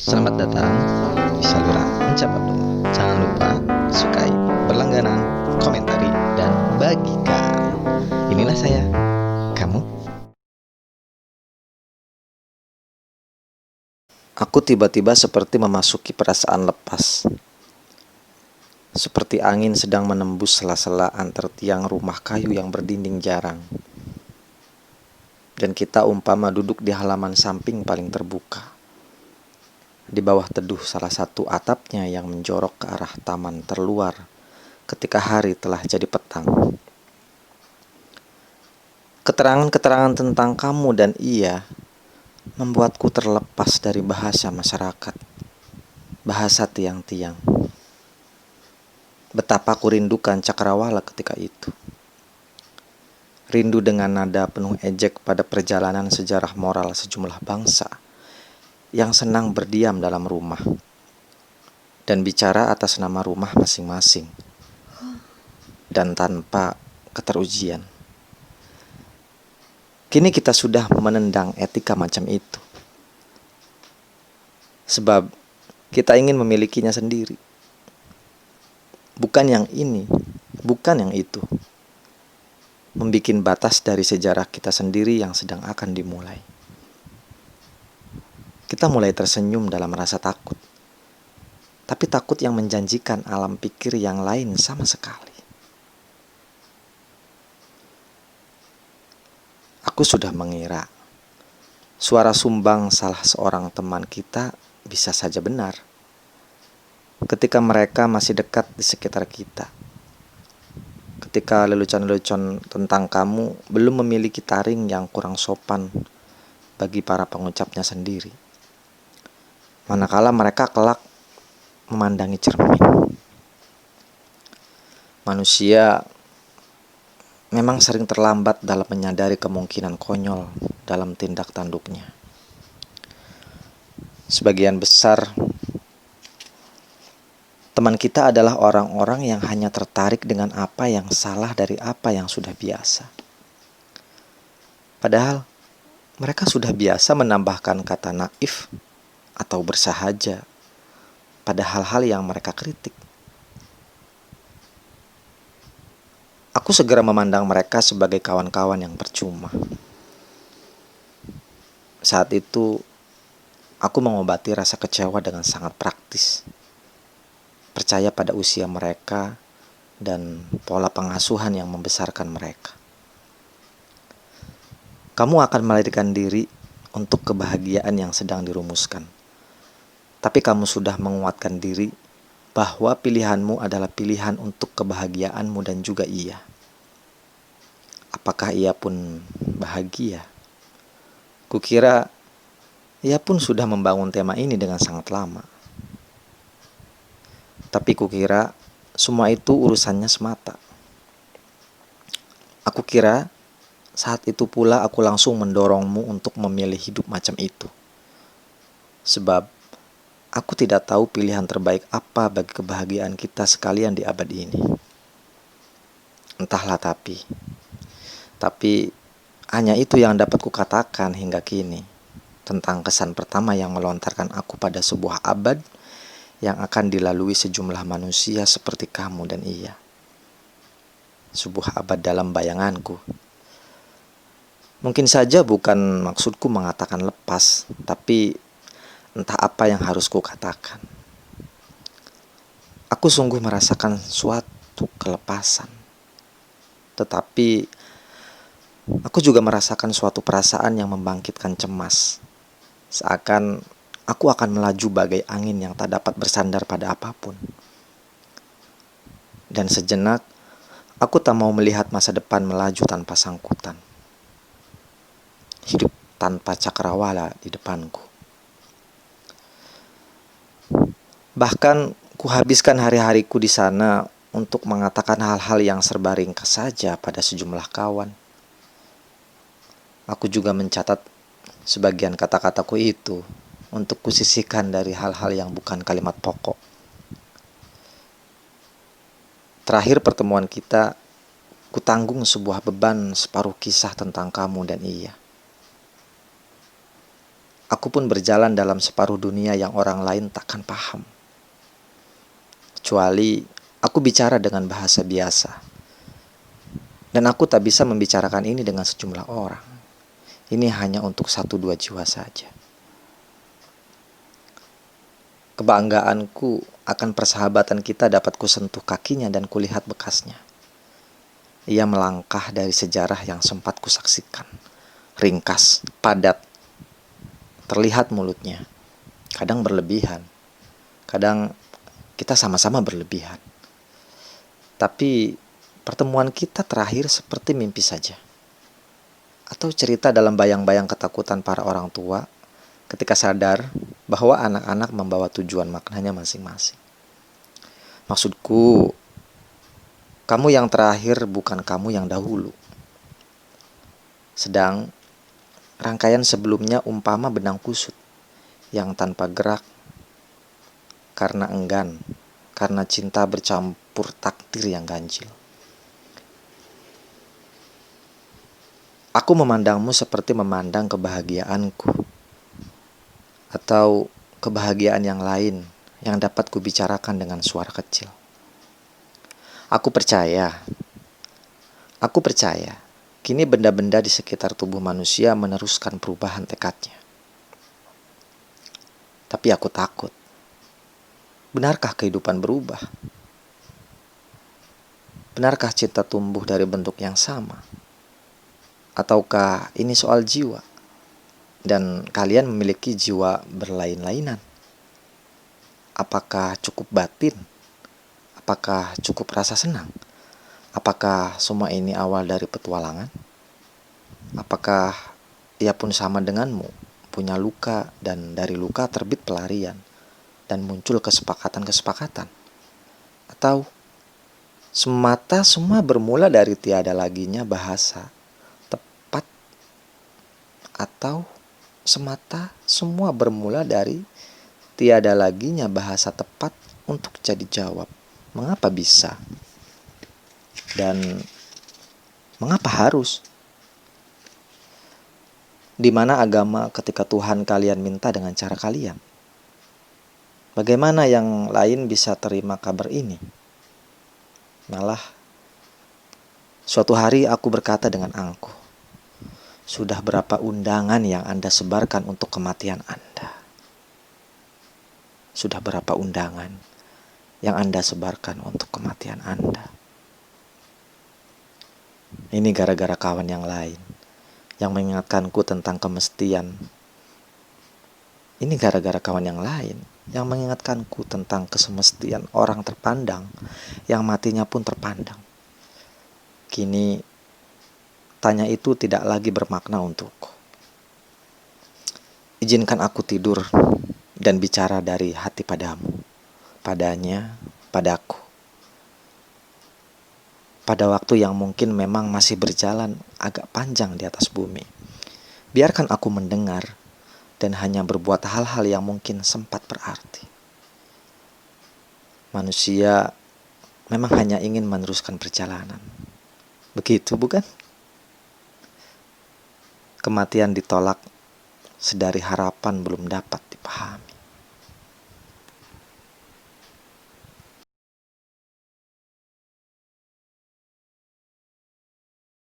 Selamat datang di saluran Mencapai Doa. Jangan lupa sukai, berlangganan, komentari, dan bagikan. Inilah saya, kamu. Aku tiba-tiba seperti memasuki perasaan lepas. Seperti angin sedang menembus sela-sela antar tiang rumah kayu yang berdinding jarang. Dan kita umpama duduk di halaman samping paling terbuka. Di bawah teduh salah satu atapnya yang menjorok ke arah taman terluar ketika hari telah jadi petang. Keterangan-keterangan tentang kamu dan ia membuatku terlepas dari bahasa masyarakat, bahasa tiang-tiang. Betapa aku rindukan cakrawala ketika itu. Rindu dengan nada penuh ejek pada perjalanan sejarah moral sejumlah bangsa yang senang berdiam dalam rumah dan bicara atas nama rumah masing-masing dan tanpa keterujian. Kini kita sudah menendang etika macam itu. Sebab kita ingin memilikinya sendiri. Bukan yang ini, bukan yang itu. Membikin batas dari sejarah kita sendiri yang sedang akan dimulai. Kita mulai tersenyum dalam rasa takut. Tapi takut yang menjanjikan alam pikir yang lain sama sekali. Aku sudah mengira suara sumbang salah seorang teman kita bisa saja benar ketika mereka masih dekat di sekitar kita. Ketika lelucon-lelucon tentang kamu belum memiliki taring yang kurang sopan bagi para pengucapnya sendiri. Manakala mereka kelak memandangi cermin. Manusia memang sering terlambat dalam menyadari kemungkinan konyol dalam tindak tanduknya. Sebagian besar teman kita adalah orang-orang yang hanya tertarik dengan apa yang salah dari apa yang sudah biasa. Padahal mereka sudah biasa menambahkan kata naif atau bersahaja pada hal-hal yang mereka kritik. Aku segera memandang mereka sebagai kawan-kawan yang percuma. Saat itu, aku mengobati rasa kecewa dengan sangat praktis. Percaya pada usia mereka dan pola pengasuhan yang membesarkan mereka. Kamu akan melarikan diri untuk kebahagiaan yang sedang dirumuskan. Tapi kamu sudah menguatkan diri bahwa pilihanmu adalah pilihan untuk kebahagiaanmu dan juga ia. Apakah ia pun bahagia? Kukira ia pun sudah membangun tema ini dengan sangat lama. Tapi kukira semua itu urusannya semata. Aku kira saat itu pula aku langsung mendorongmu untuk memilih hidup macam itu. Sebab aku tidak tahu pilihan terbaik apa bagi kebahagiaan kita sekalian di abad ini. Entahlah tapi hanya itu yang dapat kukatakan hingga kini tentang kesan pertama yang melontarkan aku pada sebuah abad yang akan dilalui sejumlah manusia seperti kamu dan ia. Sebuah abad dalam bayanganku. Mungkin saja bukan maksudku mengatakan lepas, tapi entah apa yang harus kukatakan. Aku sungguh merasakan suatu kelepasan. Tetapi aku juga merasakan suatu perasaan yang membangkitkan cemas. Seakan aku akan melaju bagai angin yang tak dapat bersandar pada apapun. Dan sejenak, aku tak mau melihat masa depan melaju tanpa sangkutan. Hidup tanpa cakrawala di depanku. Bahkan kuhabiskan hari-hariku di sana untuk mengatakan hal-hal yang serba ringkas saja pada sejumlah kawan. Aku juga mencatat sebagian kata-kataku itu untuk kusisihkan dari hal-hal yang bukan kalimat pokok. Terakhir pertemuan kita, kutanggung sebuah beban separuh kisah tentang kamu dan ia. Aku pun berjalan dalam separuh dunia yang orang lain takkan paham. Kecuali aku bicara dengan bahasa biasa. Dan aku tak bisa membicarakan ini dengan sejumlah orang. Ini hanya untuk 1-2 jiwa saja. Kebanggaanku akan persahabatan kita dapat kusentuh kakinya dan kulihat bekasnya. Ia melangkah dari sejarah yang sempat kusaksikan. Ringkas, padat, terlihat mulutnya. Kadang berlebihan, kadang kita sama-sama berlebihan. Tapi pertemuan kita terakhir seperti mimpi saja. Atau cerita dalam bayang-bayang ketakutan para orang tua ketika sadar bahwa anak-anak membawa tujuan maknanya masing-masing. Maksudku, kamu yang terakhir bukan kamu yang dahulu. Sedang rangkaian sebelumnya umpama benang kusut yang tanpa gerak karena enggan, karena cinta bercampur takdir yang ganjil. Aku memandangmu seperti memandang kebahagiaanku atau kebahagiaan yang lain yang dapat kubicarakan dengan suara kecil. Aku percaya, kini benda-benda di sekitar tubuh manusia meneruskan perubahan tekadnya. Tapi aku takut. Benarkah kehidupan berubah? Benarkah cinta tumbuh dari bentuk yang sama? Ataukah ini soal jiwa? Dan kalian memiliki jiwa berlain-lainan? Apakah cukup batin? Apakah cukup rasa senang? Apakah semua ini awal dari petualangan? Apakah ia pun sama denganmu, punya luka dan dari luka terbit pelarian dan muncul kesepakatan-kesepakatan? Atau semata semua bermula dari tiada laginya bahasa tepat? Atau semata semua bermula dari tiada laginya bahasa tepat untuk jadi jawab? Mengapa bisa? Dan mengapa harus? Di mana agama ketika Tuhan kalian minta dengan cara kalian? Bagaimana yang lain bisa terima kabar ini? Malah, suatu hari aku berkata dengan angkuh, sudah berapa undangan yang Anda sebarkan untuk kematian Anda? Sudah berapa undangan yang Anda sebarkan untuk kematian Anda? Ini gara-gara kawan yang lain yang mengingatkanku tentang kemestian. Ini gara-gara kawan yang lain yang mengingatkanku tentang kesemestian orang terpandang yang matinya pun terpandang. Kini tanya itu tidak lagi bermakna untukku. Izinkan aku tidur dan bicara dari hati padamu, padanya, padaku. Pada waktu yang mungkin memang masih berjalan agak panjang di atas bumi. Biarkan aku mendengar dan hanya berbuat hal-hal yang mungkin sempat berarti. Manusia memang hanya ingin meneruskan perjalanan. Begitu bukan? Kematian ditolak sedari harapan belum dapat dipahami.